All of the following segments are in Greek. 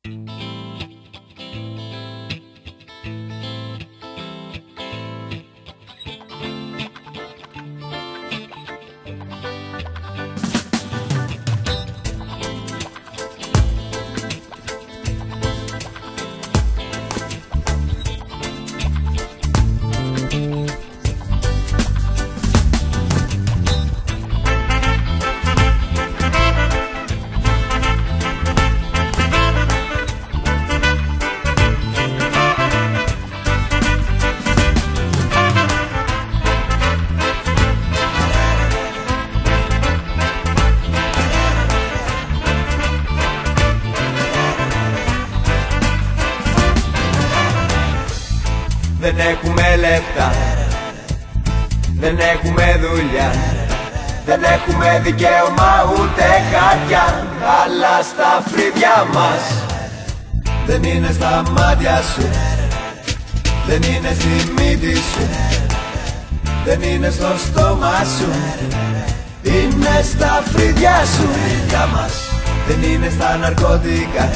Δεν έχουμε λεπτά, δεν έχουμε δουλειά, δεν έχουμε δικαίωμα ούτε χαρτιά. Αλλά στα φρύδια μας δεν είναι στα μάτια σου, δεν είναι στη μύτη σου, δεν είναι στο στόμα σου, είναι στα φρύδια σου. Δεν είναι στα ναρκωτικά,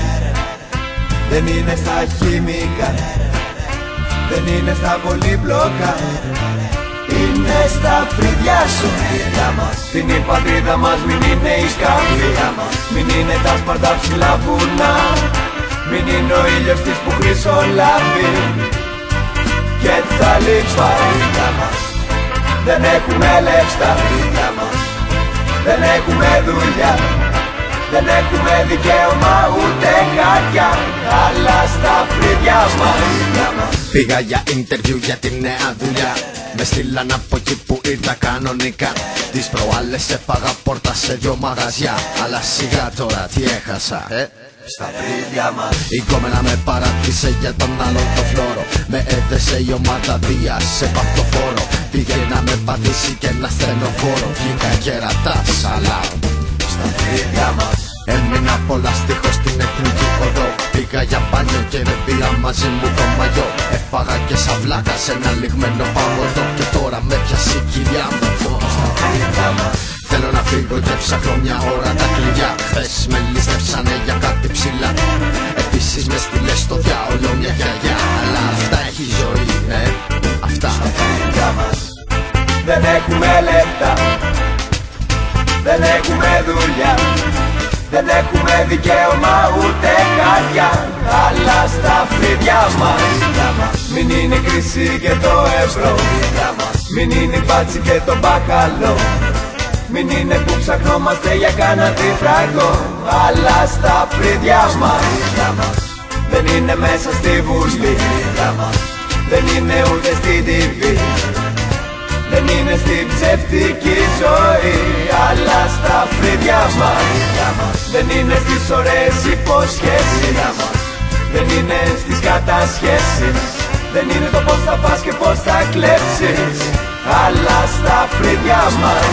δεν είναι στα χημικά, δεν είναι στα πολύπλοκα, είναι στα φρύδια σου. Την η πατρίδα μας μην είναι η σκάφη, μην είναι τα σπαρτά ψηλά βουνά, μην είναι ο ήλιος της που χρυσολάβει και τα λείψα. Δεν έχουμε λεφτά, δεν έχουμε δουλειά, δεν έχουμε δικαίωμα ούτε χαρτιά, αλλά στα φρύδια μας. Πήγα για interview για τη νέα δουλειά, με στείλαν από εκεί που ήρθα κανονικά. Τις προάλλες έφαγα πόρτα σε 2 μαγαζιά, αλλά σιγά τώρα τι έχασα, στα φρύδια μας. Η κόμενα με παράτησε για τον άλλον το φλόρο, με έδεσε η ομάδα Δία σε παυτοφόρο. Πήγε να με πατήσει και ένα στενοφόρο, βγήκα κερατάς, αλλά στα φρύδια μας. έμεινα πολλά στίχος στην εθνική οδό. Πήγα για μπάνιο και δεν πήρα μαζί μου το μαγιό. Έφαγα και σαβλάκα σε ένα λιγμένο παγωτό, και τώρα με πιάσει η κυρία μου στα φρύδια μας. Θέλω να φύγω και ψάχνω μια ώρα τα κλειδιά. Χθες με ληστεύσανε για κάτι ψηλά, επίσης με στείλε στο διάολο μια γιαγιά. Αλλά αυτά έχει η ζωή, αυτά. Στα φρύδια μας. Δεν έχουμε λεπτά, δεν έχουμε δουλειά, δεν έχουμε δικαίωμα ούτε χαρτιά, αλλά στα φρύδια μας. Μην είναι η κρίση και το ευρώ, μην είναι η μπάτσι και το μπακαλό, μην είναι που ψαχνόμαστε για κάνα φράγκο, αλλά στα φρύδια μας. Δεν είναι μέσα στη Βουλή, δεν είναι ούτε στη TV, δεν είναι στην ψεύτικη ζωή, αλλά στα φρύδια μας. Δεν είναι στις ωραίες υποσχέσεις, δεν είναι στις κατασχέσεις, δεν είναι το πώς θα πας και πώς θα κλέψεις, αλλά στα φρύδια μας.